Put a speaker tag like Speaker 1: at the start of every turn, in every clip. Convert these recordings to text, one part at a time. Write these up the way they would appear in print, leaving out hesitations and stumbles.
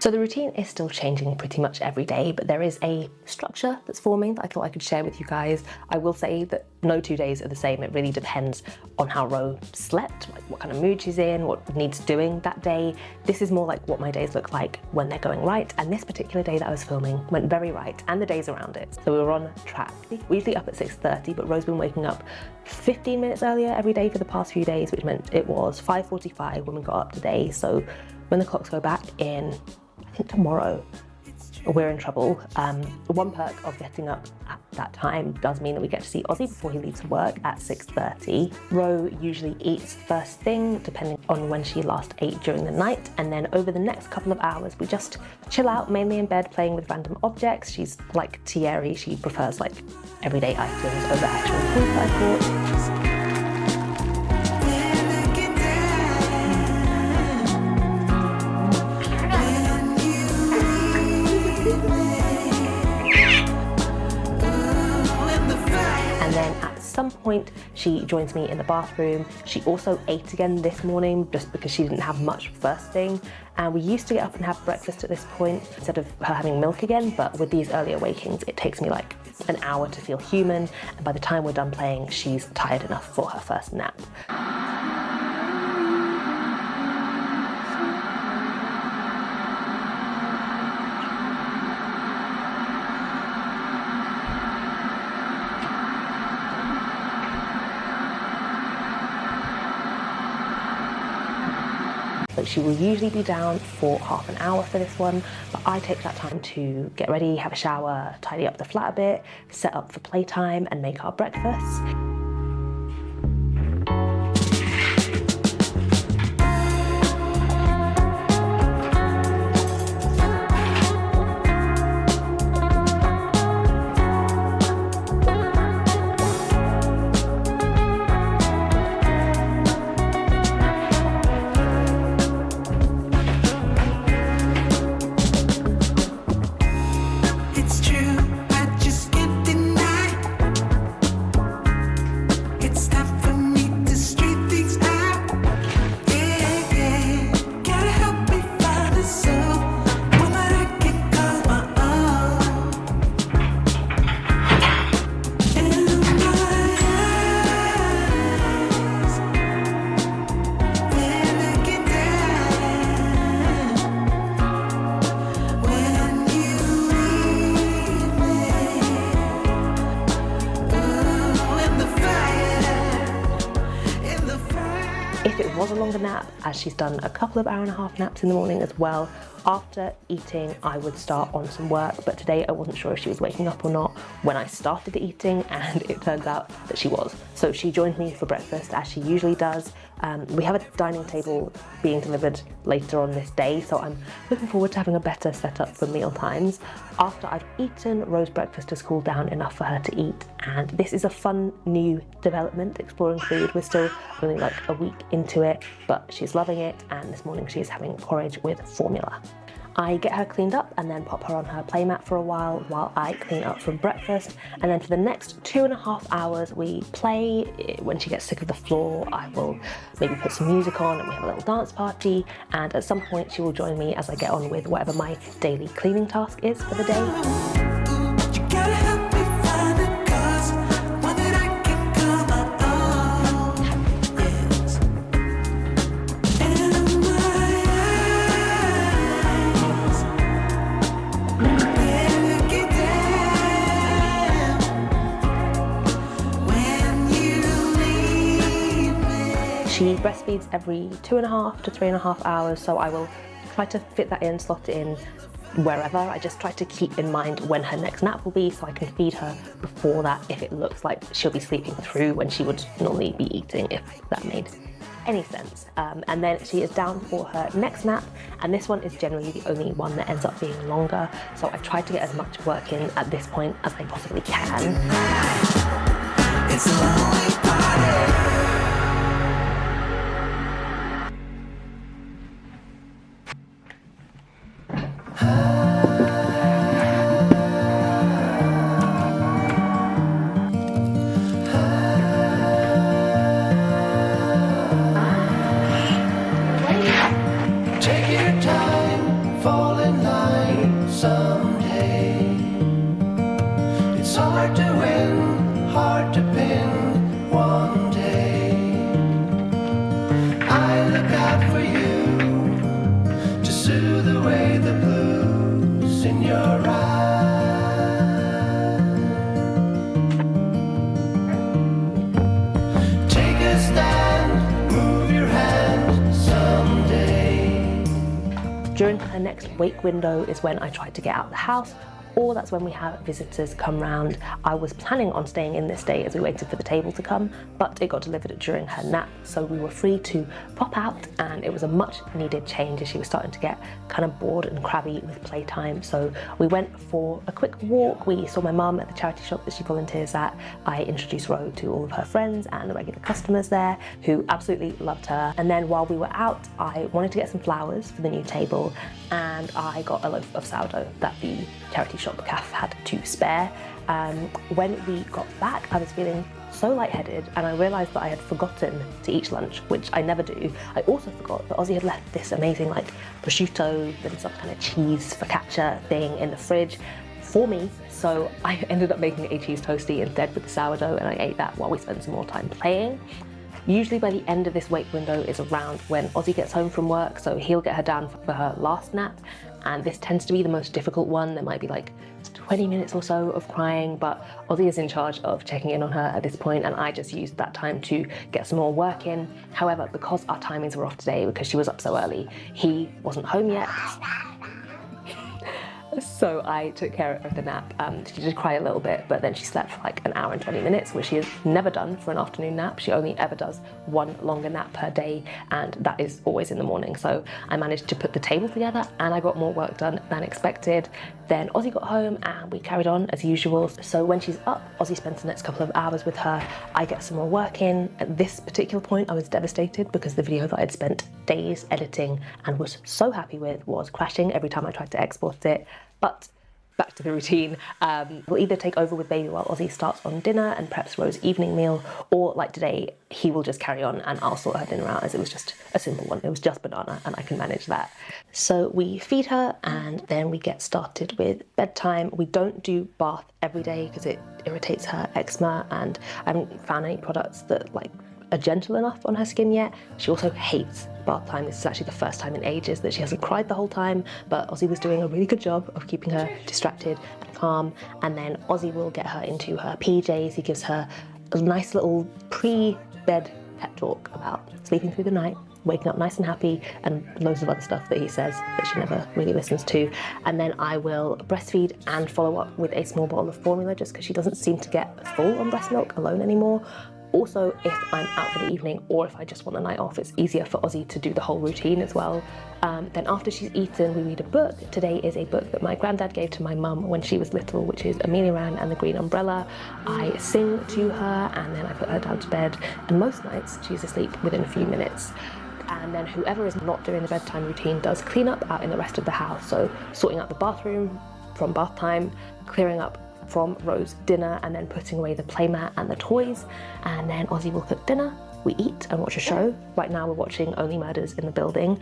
Speaker 1: So the routine is still changing pretty much every day, but there is a structure that's forming that I thought I could share with you guys. I will say that no 2 days are the same. It really depends on how Ro slept, like what kind of mood she's in, what needs doing that day. This is more like what my days look like when they're going right. And this particular day that I was filming went very right, and the days around it. So we were on track. We're usually up at 6:30, but Ro's been waking up 15 minutes earlier every day for the past few days, which meant it was 5:45 when we got up today. So when the clocks go back in, I think tomorrow, we're in trouble. One perk of getting up at that time does mean that we get to see Ozzy before he leaves for work at 6:30. Ro usually eats first thing, depending on when she last ate during the night, and then over the next couple of hours we just chill out, mainly in bed playing with random objects. She's like Thierry, she prefers like everyday items over actual toys that I bought. At some point she joins me in the bathroom. She also ate again this morning just because she didn't have much first thing, and we used to get up and have breakfast at this point instead of her having milk again, but with these early awakings it takes me like an hour to feel human, and by the time we're done playing she's tired enough for her first nap. So she will usually be down for half an hour for this one, but I take that time to get ready, have a shower, tidy up the flat a bit, set up for playtime and make our breakfast. If it was a longer nap, as she's done a couple of hour-and-a-half naps in the morning as well, after eating I would start on some work, but today I wasn't sure if she was waking up or not when I started eating, and it turns out that she was. So she joined me for breakfast as she usually does. We have a dining table being delivered later on this day, so I'm looking forward to having a better setup for meal times. After I've eaten, Ro's breakfast has cooled down enough for her to eat, and this is a fun new development, exploring food. We're still only like a week into it, but she's loving it, and this morning she's having porridge with formula. I get her cleaned up and then pop her on her playmat for a while I clean up from breakfast, and then for the next 2.5 hours we play. When she gets sick of the floor, I will maybe put some music on and we have a little dance party, and at some point she will join me as I get on with whatever my daily cleaning task is for the day. She breastfeeds every 2.5 to 3.5 hours, so I will try to fit that in, slot it in wherever. I just try to keep in mind when her next nap will be so I can feed her before that if it looks like she'll be sleeping through when she would normally be eating, if that made any sense. And then she is down for her next nap, and this one is generally the only one that ends up being longer, so I try to get as much work in at this point as I possibly can. It's a lonely party. Take your time, fall in
Speaker 2: in line someday. It's hard to win, hard to pin one day. I look out for you to soothe away the blues in your eyes. Take a stand, move your hand someday.
Speaker 1: During her next wake window is when I tried to get out of the house, or that's when we have visitors come round. I was planning on staying in this day as we waited for the table to come, but it got delivered during her nap, so we were free to pop out, and it was a much needed change as she was starting to get kind of bored and crabby with playtime. So we went for a quick walk. We saw my mum at the charity shop that she volunteers at. I introduced Ro to all of her friends and the regular customers there who absolutely loved her. And then while we were out, I wanted to get some flowers for the new table, and I got a loaf of sourdough that the charity shop cafe had to spare. When we got back, I was feeling so lightheaded, and I realised that I had forgotten to eat lunch, which I never do. I also forgot that Ozzy had left this amazing like prosciutto and some kind of cheese focaccia thing in the fridge for me, so I ended up making a cheese toastie instead with the sourdough, and I ate that while we spent some more time playing. Usually by the end of this wake window is around when Ozzy gets home from work, so he'll get her down for her last nap, and this tends to be the most difficult one. There might be like 20 minutes or so of crying, but Ozzy is in charge of checking in on her at this point, and I just used that time to get some more work in. However, because our timings were off today because she was up so early, he wasn't home yet. So I took care of the nap. She did cry a little bit, but then she slept for like an hour and 20 minutes, which she has never done for an afternoon nap. She only ever does one longer nap per day, and that is always in the morning. So I managed to put the table together, and I got more work done than expected. Then Ozzy got home and we carried on as usual. So when she's up, Ozzy spends the next couple of hours with her. I get some more work in. At this particular point, I was devastated because the video that I'd spent days editing and was so happy with was crashing every time I tried to export it. But back to the routine. We'll either take over with baby while Ozzy starts on dinner and preps Ro's evening meal, or like today, he will just carry on and I'll sort her dinner out, as it was just a simple one. It was just banana and I can manage that. So we feed her and then we get started with bedtime. We don't do bath every day because it irritates her eczema, and I haven't found any products that like are gentle enough on her skin yet. She also hates bath time. This is actually the first time in ages that she hasn't cried the whole time, but Ozzy was doing a really good job of keeping her distracted and calm. And then Ozzy will get her into her PJs. He gives her a nice little pre-bed pep talk about sleeping through the night, waking up nice and happy, and loads of other stuff that he says that she never really listens to. And then I will breastfeed and follow up with a small bottle of formula, just because she doesn't seem to get full on breast milk alone anymore. Also, if I'm out for the evening or if I just want the night off, it's easier for Ozzy to do the whole routine as well. Then after she's eaten, we read a book. Today is a book that my granddad gave to my mum when she was little, which is Amelia Ann and the Green Umbrella. I sing to her and then I put her down to bed, and most nights she's asleep within a few minutes. And then whoever is not doing the bedtime routine does clean up out in the rest of the house, so sorting out the bathroom from bath time, clearing up from Ro's dinner, and then putting away the playmat and the toys. And then Ozzy will cook dinner, we eat and watch a show. Right now we're watching Only Murders in the Building.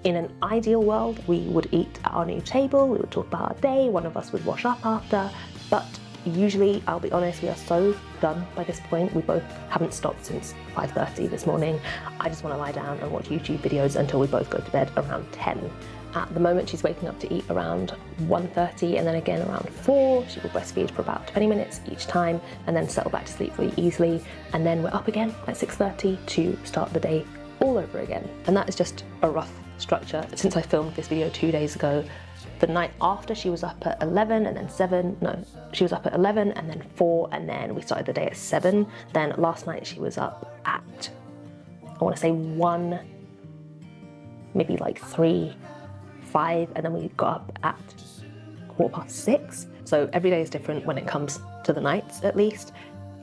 Speaker 1: In an ideal world, we would eat at our new table, we would talk about our day, one of us would wash up after, but usually, I'll be honest, we are so done by this point. We both haven't stopped since 5:30 this morning. I just want to lie down and watch YouTube videos until we both go to bed around 10. At the moment, she's waking up to eat around 1:30 and then again around 4. She will breastfeed for about 20 minutes each time and then settle back to sleep really easily. And then we're up again at 6:30 to start the day all over again. And that is just a rough structure. Since I filmed this video 2 days ago, the night after she was up at 11 and then 7, no, she was up at 11 and then 4, and then we started the day at 7. Then last night she was up at, I want to say 1, maybe like 3, 5, and then we got up at 6:15. So every day is different when it comes to the nights, at least.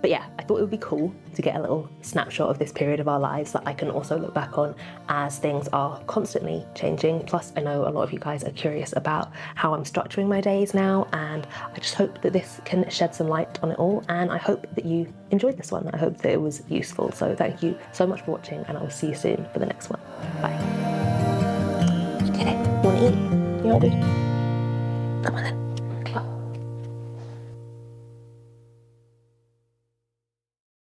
Speaker 1: But yeah, I thought it would be cool to get a little snapshot of this period of our lives that I can also look back on, as things are constantly changing. Plus, I know a lot of you guys are curious about how I'm structuring my days now, and I just hope that this can shed some light on it all, and I hope that you enjoyed this one. I hope that it was useful. So thank you so much for watching, and I will see you soon for the next one. Bye. Okay, you wanna eat? You hungry? Come on then.